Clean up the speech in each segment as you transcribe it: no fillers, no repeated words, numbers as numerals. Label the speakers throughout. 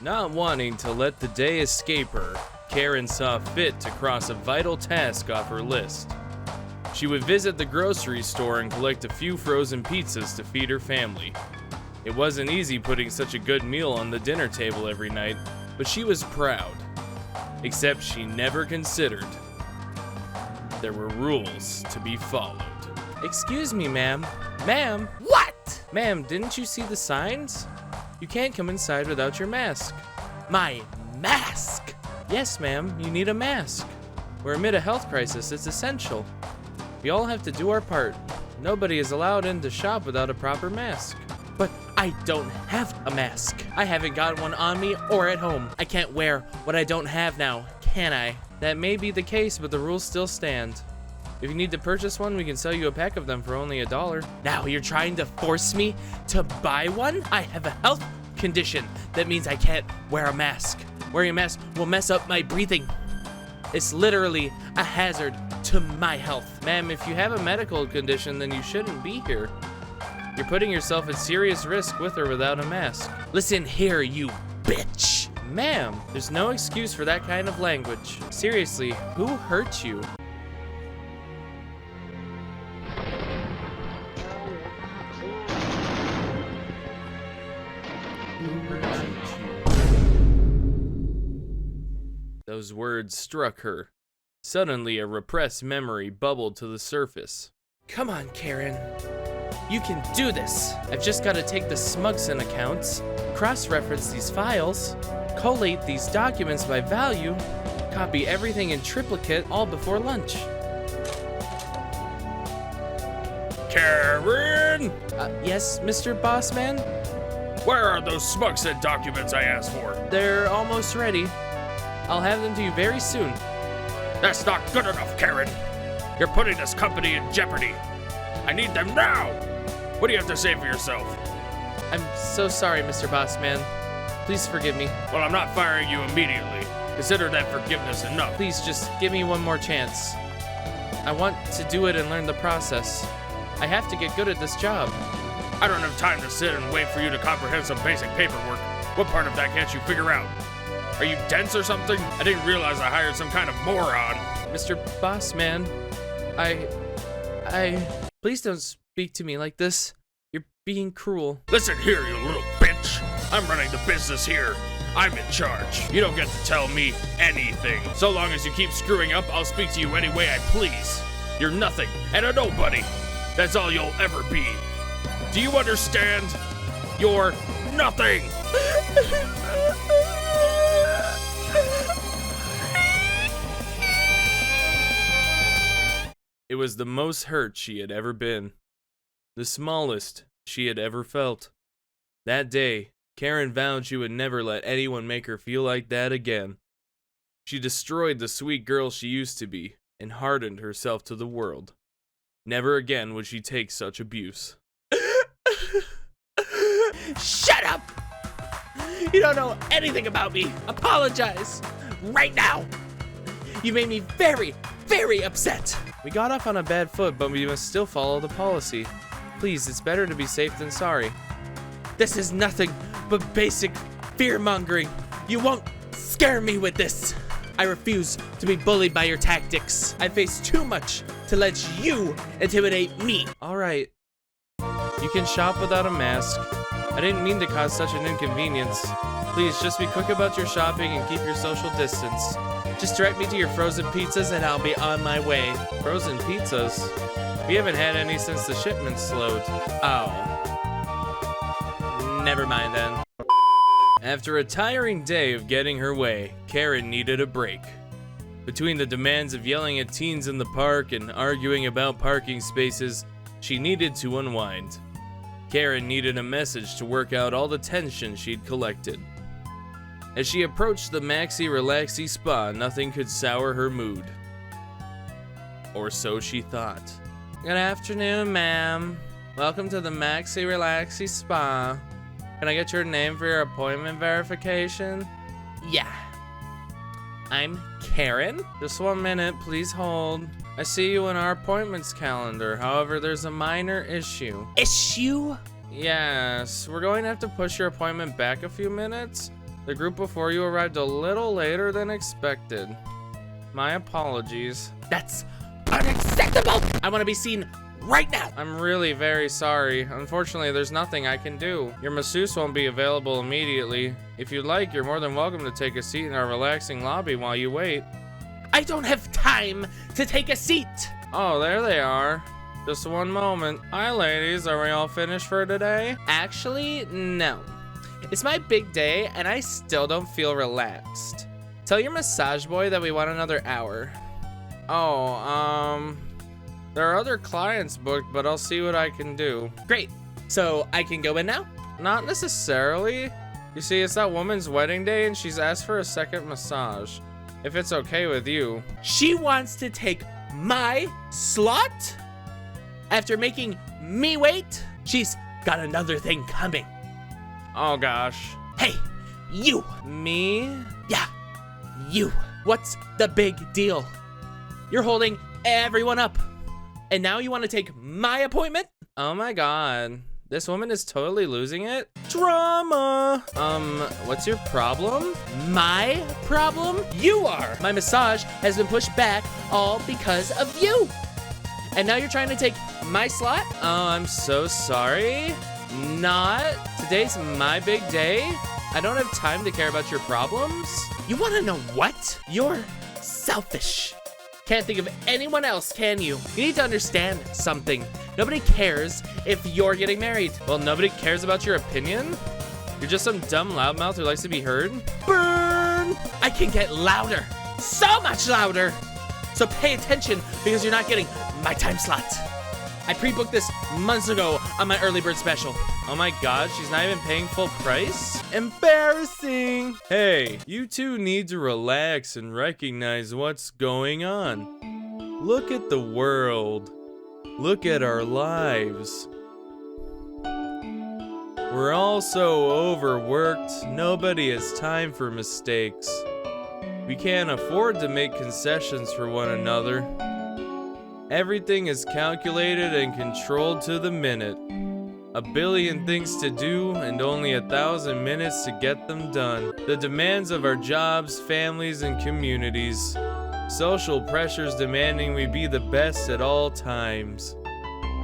Speaker 1: Not wanting to let the day escape her, Karen saw fit to cross a vital task off her list. She would visit the grocery store and collect a few frozen pizzas to feed her family. It wasn't easy putting such a good meal on the dinner table every night, but she was proud. Except she never considered there were rules to be followed. Excuse me, ma'am. Ma'am?
Speaker 2: What?
Speaker 1: Ma'am, didn't you see the signs? You can't come inside without your mask.
Speaker 2: My mask?
Speaker 1: Yes, ma'am, you need a mask. We're amid a health crisis, it's essential. We all have to do our part. Nobody is allowed in to shop without a proper mask.
Speaker 2: But I don't have a mask. I haven't got one on me or at home. I can't wear what I don't have now, can I?
Speaker 1: That may be the case, but the rules still stand. If you need to purchase one, we can sell you a pack of them for only $1.
Speaker 2: Now you're trying to force me to buy one? I have a health condition. That means I can't wear a mask. Wearing a mask will mess up my breathing. It's literally a hazard to my health.
Speaker 1: Ma'am, if you have a medical condition, then you shouldn't be here. You're putting yourself at serious risk with or without a mask.
Speaker 2: Listen here, you bitch.
Speaker 1: Ma'am, there's no excuse for that kind of language. Seriously, who hurt you? Those words struck her. Suddenly, a repressed memory bubbled to the surface.
Speaker 2: Come on, Karen. You can do this.
Speaker 1: I've just got to take the Smugson accounts, cross-reference these files, collate these documents by value, copy everything in triplicate all before lunch.
Speaker 3: Karen!
Speaker 1: Yes, Mr. Bossman?
Speaker 3: Where are those Smugson documents I asked for?
Speaker 1: They're almost ready. I'll have them to you very soon.
Speaker 3: That's not good enough, Karen. You're putting this company in jeopardy. I need them now. What do you have to say for yourself?
Speaker 1: I'm so sorry, Mr. Bossman. Please forgive me.
Speaker 3: Well, I'm not firing you immediately. Consider that forgiveness enough.
Speaker 1: Please just give me one more chance. I want to do it and learn the process. I have to get good at this job.
Speaker 3: I don't have time to sit and wait for you to comprehend some basic paperwork. What part of that can't you figure out? Are you dense or something? I didn't realize I hired some kind of moron.
Speaker 1: Mr. Bossman, please don't speak to me like this. You're being cruel.
Speaker 3: Listen here, you little bitch. I'm running the business here. I'm in charge. You don't get to tell me anything. So long as you keep screwing up, I'll speak to you any way I please. You're nothing and a nobody. That's all you'll ever be. Do you understand? You're nothing.
Speaker 1: It was the most hurt she had ever been. The smallest she had ever felt. That day, Karen vowed she would never let anyone make her feel like that again. She destroyed the sweet girl she used to be and hardened herself to the world. Never again would she take such abuse.
Speaker 2: Shut up! You don't know anything about me. Apologize right now. You made me very, very upset.
Speaker 1: We got off on a bad foot, but we must still follow the policy. Please, it's better to be safe than sorry.
Speaker 2: This is nothing but basic fear-mongering. You won't scare me with this. I refuse to be bullied by your tactics. I face too much to let you intimidate me.
Speaker 1: All right. You can shop without a mask. I didn't mean to cause such an inconvenience. Please, just be quick about your shopping and keep your social distance. Just direct me to your frozen pizzas and I'll be on my way. Frozen pizzas? We haven't had any since the shipment slowed.
Speaker 2: Oh. Never mind then.
Speaker 1: After a tiring day of getting her way, Karen needed a break. Between the demands of yelling at teens in the park and arguing about parking spaces, she needed to unwind. Karen needed a message to work out all the tension she'd collected. As she approached the Maxi Relaxi Spa, nothing could sour her mood. Or so she thought. Good afternoon, ma'am. Welcome to the Maxi Relaxi Spa. Can I get your name for your appointment verification?
Speaker 2: Yeah. I'm Karen.
Speaker 1: Just 1 minute, please hold. I see you in our appointments calendar. However, there's a minor issue.
Speaker 2: Issue?
Speaker 1: Yes, we're going to have to push your appointment back a few minutes. The group before you arrived a little later than expected. My apologies.
Speaker 2: That's unacceptable! I want to be seen right now!
Speaker 1: I'm really very sorry. Unfortunately, there's nothing I can do. Your masseuse won't be available immediately. If you'd like, you're more than welcome to take a seat in our relaxing lobby while you wait.
Speaker 2: I don't have time to take a seat!
Speaker 1: Oh, there they are. Just one moment. Hi, ladies. Are we all finished for today?
Speaker 2: Actually, no. It's my big day, and I still don't feel relaxed. Tell your massage boy that we want another hour.
Speaker 1: Oh, there are other clients booked, but I'll see what I can do.
Speaker 2: Great. So I can go in now?
Speaker 1: Not necessarily. You see, it's that woman's wedding day, and she's asked for a second massage. If it's okay with you.
Speaker 2: She wants to take my slot? After making me wait? She's got another thing coming.
Speaker 1: Oh, gosh.
Speaker 2: Hey, you.
Speaker 1: Me?
Speaker 2: Yeah, you. What's the big deal? You're holding everyone up. And now you want to take my appointment?
Speaker 1: Oh my god. This woman is totally losing it? Drama! What's your problem?
Speaker 2: My problem? You are! My massage has been pushed back all because of you. And now you're trying to take my slot?
Speaker 1: Oh, I'm so sorry. Not. Today's my big day. I don't have time to care about your problems.
Speaker 2: You want to know what? You're selfish. Can't think of anyone else, can you? You need to understand something. Nobody cares if you're getting married.
Speaker 1: Well, nobody cares about your opinion? You're just some dumb loudmouth who likes to be heard?
Speaker 2: Burn! I can get louder. So much louder. So pay attention because you're not getting my time slot. I pre-booked this months ago on my early bird special.
Speaker 1: Oh my god, she's not even paying full price? Embarrassing! Hey, you two need to relax and recognize what's going on. Look at the world. Look at our lives. We're all so overworked, nobody has time for mistakes. We can't afford to make concessions for one another. Everything is calculated and controlled to the minute. A billion things to do and only 1,000 minutes to get them done. The demands of our jobs, families, and communities. Social pressures demanding we be the best at all times.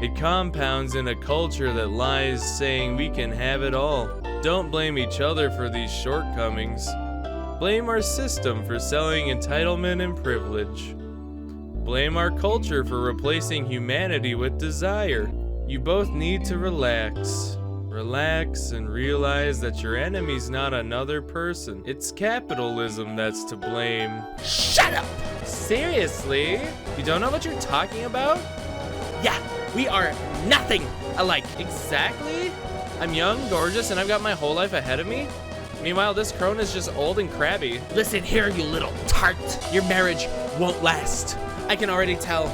Speaker 1: It compounds in a culture that lies saying we can have it all. Don't blame each other for these shortcomings. Blame our system for selling entitlement and privilege. Blame our culture for replacing humanity with desire. You both need to relax. Relax and realize that your enemy's not another person. It's capitalism that's to blame.
Speaker 2: Shut up!
Speaker 1: Seriously? You don't know what you're talking about?
Speaker 2: Yeah, we are nothing alike.
Speaker 1: Exactly? I'm young, gorgeous, and I've got my whole life ahead of me. Meanwhile, this crone is just old and crabby.
Speaker 2: Listen here, you little tart. Your marriage won't last. I can already tell.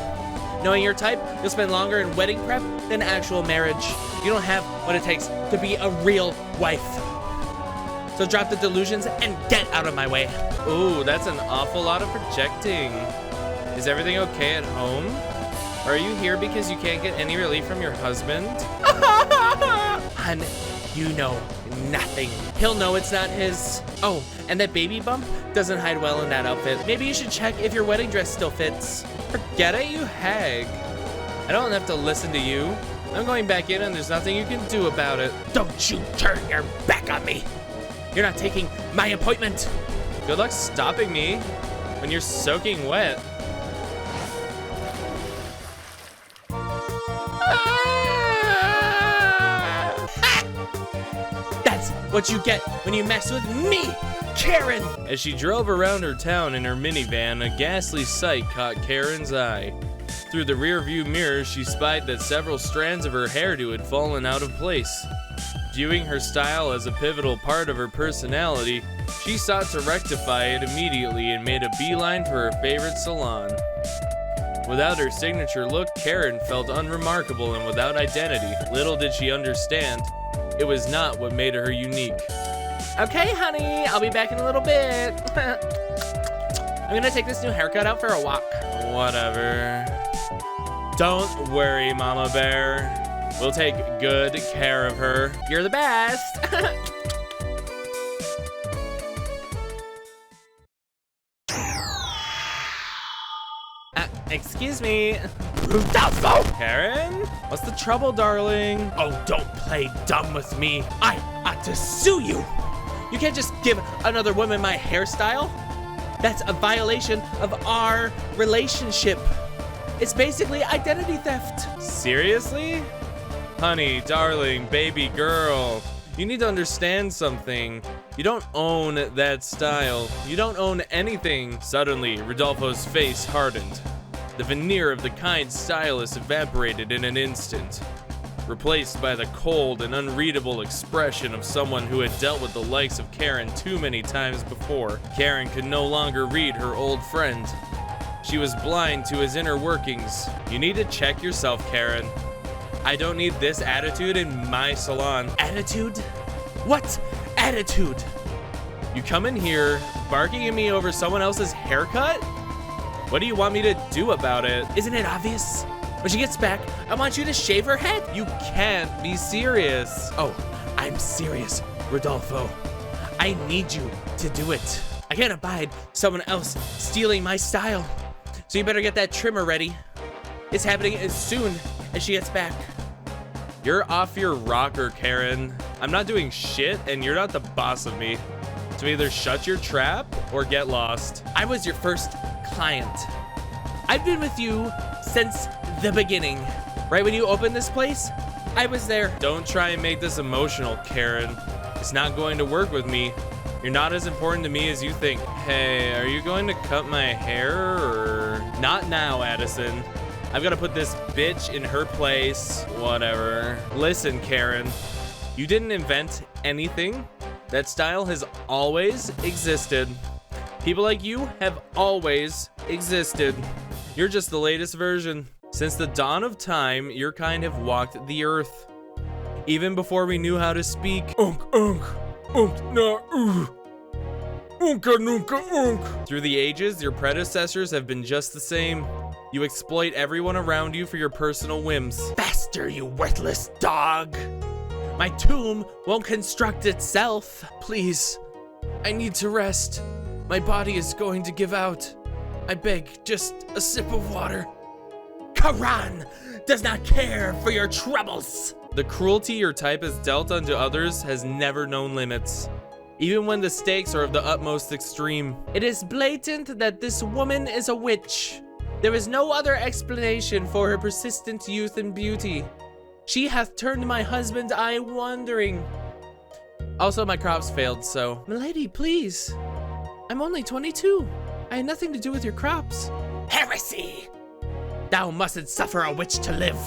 Speaker 2: Knowing your type, you'll spend longer in wedding prep than actual marriage. You don't have what it takes to be a real wife. So drop the delusions and get out of my way.
Speaker 1: Ooh, that's an awful lot of projecting. Is everything okay at home? Are you here because you can't get any relief from your husband?
Speaker 2: Hun, you know nothing. He'll know it's not his. Oh, and that baby bump doesn't hide well in that outfit. Maybe you should check if your wedding dress still fits.
Speaker 1: Forget it, you hag. I don't have to listen to you. I'm going back in and there's nothing you can do about it.
Speaker 2: Don't you turn your back on me. You're not taking my appointment.
Speaker 1: Good luck stopping me when you're soaking wet.
Speaker 2: That's what you get when you mess with me, Karen!
Speaker 1: As she drove around her town in her minivan, a ghastly sight caught Karen's eye. Through the rearview mirror, she spied that several strands of her hairdo had fallen out of place. Viewing her style as a pivotal part of her personality, she sought to rectify it immediately and made a beeline for her favorite salon. Without her signature look, Karen felt unremarkable and without identity. Little did she understand, it was not what made her unique.
Speaker 2: Okay, honey, I'll be back in a little bit. I'm gonna take this new haircut out for a walk.
Speaker 1: Whatever. Don't worry, Mama Bear. We'll take good care of her.
Speaker 2: You're the best. Excuse me.
Speaker 1: Rodolfo! Karen? What's the trouble, darling?
Speaker 2: Oh, don't play dumb with me. I ought to sue you. You can't just give another woman my hairstyle. That's a violation of our relationship. It's basically identity theft.
Speaker 1: Seriously? Honey, darling, baby girl. You need to understand something. You don't own that style. You don't own anything. Suddenly, Rodolfo's face hardened. The veneer of the kind stylist evaporated in an instant, replaced by the cold and unreadable expression of someone who had dealt with the likes of Karen too many times before. Karen could no longer read her old friend. She was blind to his inner workings. You need to check yourself, Karen. I don't need this attitude in my salon.
Speaker 2: Attitude? What attitude?
Speaker 1: You come in here barking at me over someone else's haircut? What do you want me to do about it?
Speaker 2: Isn't it obvious? When she gets back, I want you to shave her head.
Speaker 1: You can't be serious.
Speaker 2: Oh, I'm serious, Rodolfo. I need you to do it. I can't abide someone else stealing my style. So you better get that trimmer ready. It's happening as soon as she gets back.
Speaker 1: You're off your rocker, Karen. I'm not doing shit, and you're not the boss of me. So either shut your trap or get lost.
Speaker 2: I was your first client. I've been with you since the beginning. Right when you opened this place, I was there.
Speaker 1: Don't try and make this emotional, Karen. It's not going to work with me. You're not as important to me as you think. Hey, are you going to cut my hair or... Not now, Addison. I've got to put this bitch in her place. Whatever. Listen, Karen. You didn't invent anything. That style has always existed. People like you have always existed. You're just the latest version. Since the dawn of time, your kind have walked the earth. Even before we knew how to speak. Through the ages, your predecessors have been just the same. You exploit everyone around you for your personal whims.
Speaker 2: Faster, you worthless dog. My tomb won't construct itself. Please, I need to rest. My body is going to give out. I beg, just a sip of water. Karan does not care for your troubles.
Speaker 1: The cruelty your type has dealt unto others has never known limits, even when the stakes are of the utmost extreme.
Speaker 2: It is blatant that this woman is a witch. There is no other explanation for her persistent youth and beauty. She hath turned my husband's eye wandering. Also, my crops failed, so... Milady, please. I'm only 22. I had nothing to do with your crops. Heresy! Thou mustn't suffer a witch to live.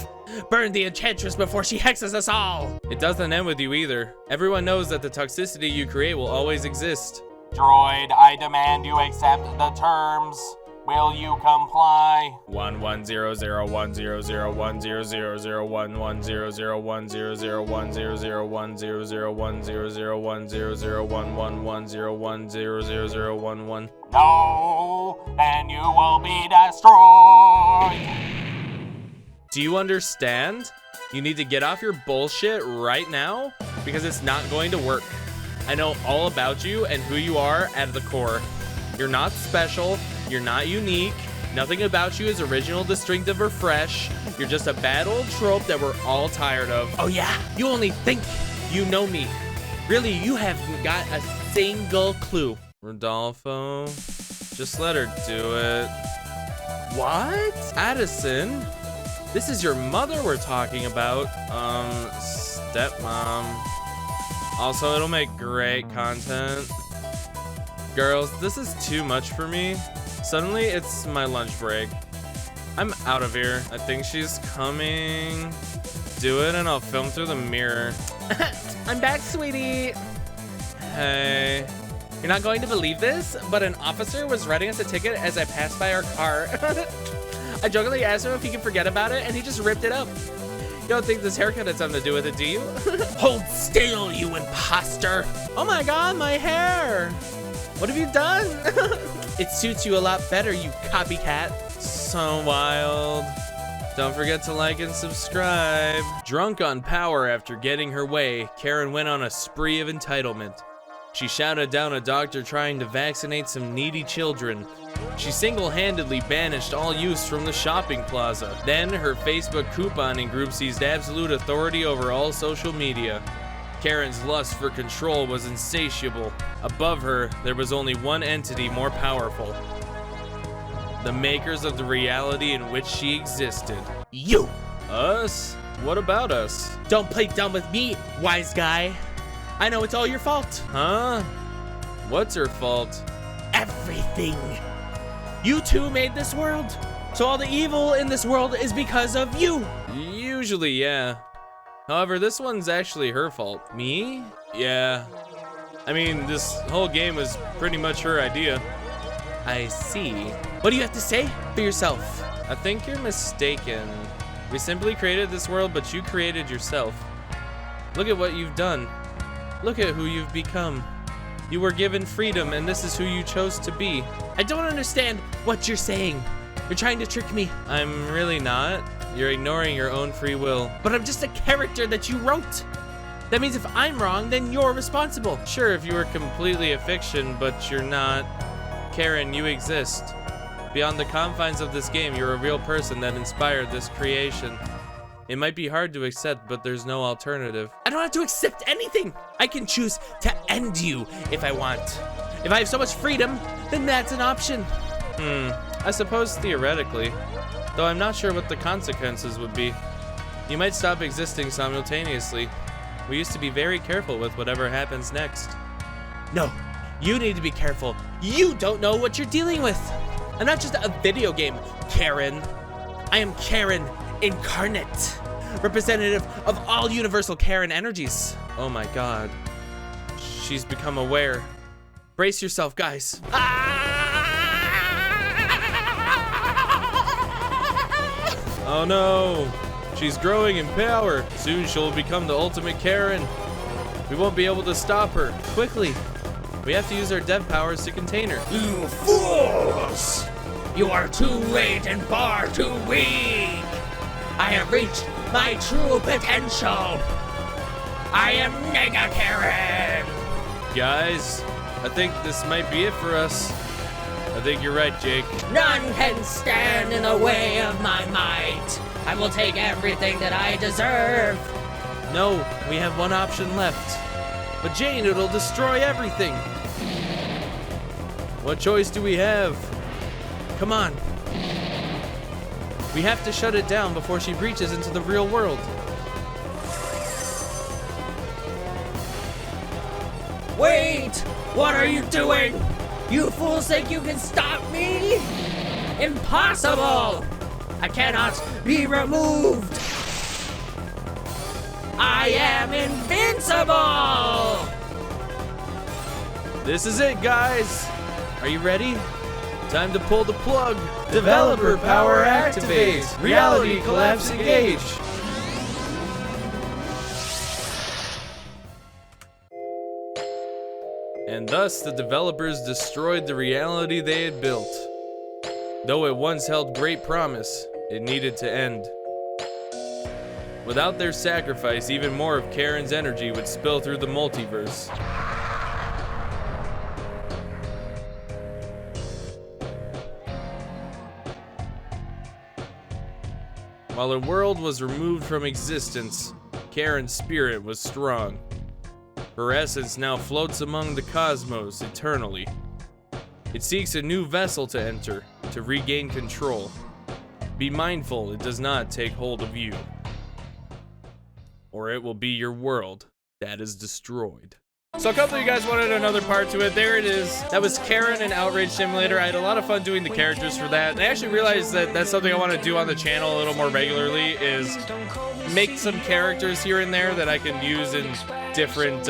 Speaker 2: Burn the enchantress before she hexes us all.
Speaker 1: It doesn't end with you either. Everyone knows that the toxicity you create will always exist.
Speaker 4: Droid, I demand you accept the terms. Will you comply?
Speaker 1: 11001001001010010010010010011100110011.
Speaker 4: No, and you will be destroyed.
Speaker 1: Do you understand? You need to get off your bullshit right now because it's not going to work. I know all about you and who you are at the core. You're not special. You're not unique. Nothing about you is original, distinctive, or fresh. You're just a bad old trope that we're all tired of.
Speaker 2: Oh yeah, you only think you know me. Really, you haven't got a single clue.
Speaker 1: Rodolfo, just let her do it.
Speaker 2: What?
Speaker 1: Addison, this is your mother we're talking about. Stepmom. Also, it'll make great content. Girls, this is too much for me. Suddenly, it's my lunch break. I'm out of here. I think she's coming. Do it and I'll film through the mirror.
Speaker 2: I'm back, sweetie.
Speaker 1: Hey.
Speaker 2: You're not going to believe this, but an officer was writing us a ticket as I passed by our car. I jokingly asked him if he could forget about it, and he just ripped it up. You don't think this haircut had something to do with it, do you? Hold still, you imposter. Oh my God, my hair. What have you done? It suits you a lot better, you copycat.
Speaker 1: So wild. Don't forget to like and subscribe. Drunk on power after getting her way, Karen went on a spree of entitlement. She shouted down a doctor trying to vaccinate some needy children. She single-handedly banished all use from the shopping plaza. Then her Facebook couponing group seized absolute authority over all social media. Karen's lust for control was insatiable. Above her, there was only one entity more powerful. The makers of the reality in which she existed.
Speaker 2: You!
Speaker 1: Us? What about us?
Speaker 2: Don't play dumb with me, wise guy. I know it's all your fault.
Speaker 1: Huh? What's her fault?
Speaker 2: Everything. You two made this world. So all the evil in this world is because of you.
Speaker 1: Usually, yeah. However, this one's actually her fault. Me? Yeah. I mean, this whole game was pretty much her idea.
Speaker 2: I see. What do you have to say for yourself?
Speaker 1: I think you're mistaken. We simply created this world, but you created yourself. Look at what you've done. Look at who you've become. You were given freedom, and this is who you chose to be.
Speaker 2: I don't understand what you're saying. You're trying to trick me.
Speaker 1: I'm really not. You're ignoring your own free will.
Speaker 2: But I'm just a character that you wrote. That means if I'm wrong, then you're responsible.
Speaker 1: Sure, if you were completely a fiction, but you're not. Karen, you exist. Beyond the confines of this game, you're a real person that inspired this creation. It might be hard to accept, but there's no alternative.
Speaker 2: I don't have to accept anything. I can choose to end you if I want. If I have so much freedom, then that's an option.
Speaker 1: I suppose theoretically, though I'm not sure what the consequences would be. You might stop existing simultaneously. We used to be very careful with whatever happens next.
Speaker 2: No, you need to be careful. You don't know what you're dealing with. I'm not just a video game, Karen. I am Karen incarnate, representative of all universal Karen energies.
Speaker 1: Oh my god. She's become aware.
Speaker 2: Brace yourself, guys.
Speaker 1: Oh no! She's growing in power. Soon she'll become the ultimate Karen. We won't be able to stop her. Quickly! We have to use our dev powers to contain her.
Speaker 5: You fools! You are too late and far too weak! I have reached my true potential! I am Mega Karen!
Speaker 1: Guys, I think this might be it for us. I think you're right, Jake.
Speaker 5: None can stand in the way of my might! I will take everything that I deserve!
Speaker 1: No, we have one option left. But Jane, it'll destroy everything. What choice do we have? Come on. We have to shut it down before she breaches into the real world.
Speaker 5: Wait! What are you doing? You fools think you can stop me? Impossible! I cannot be removed! I am invincible!
Speaker 1: This is it, guys. Are you ready? Time to pull the plug. Developer power activate. Reality collapse engage. And thus the developers destroyed the reality they had built. Though it once held great promise, it needed to end. Without their sacrifice, even more of Karen's energy would spill through the multiverse. While her world was removed from existence, Karen's spirit was strong. Her essence now floats among the cosmos eternally. It seeks a new vessel to enter, to regain control. Be mindful it does not take hold of you, or it will be your world that is destroyed. So a couple of you guys wanted another part to it. There it is. That was Karen in Outrage Simulator. I had a lot of fun doing the characters for that. And I actually realized that that's something I want to do on the channel a little more regularly, is make some characters here and there that I can use in different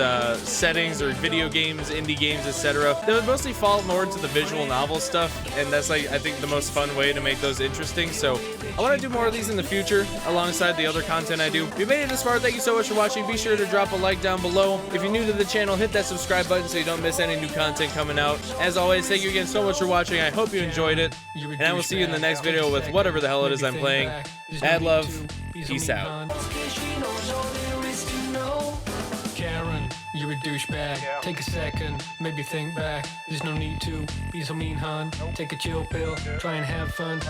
Speaker 1: settings or video games, indie games, etc. That would mostly fall more into the visual novel stuff, and that's like I think the most fun way to make those interesting. So I want to do more of these in the future alongside the other content I do. If you made it this far, thank you so much for watching. Be sure to drop a like down below. If you're new to the channel, hit that subscribe button so you don't miss any new content coming out. As always, thank you again so much for watching. I hope you enjoyed it, and I will see you in the next video with whatever the hell it is I'm playing. Add love. Peace out.
Speaker 6: Karen, you're a douchebag. Take a second, maybe think back. There's no need to be so mean, hon. Take a chill pill, try and have fun.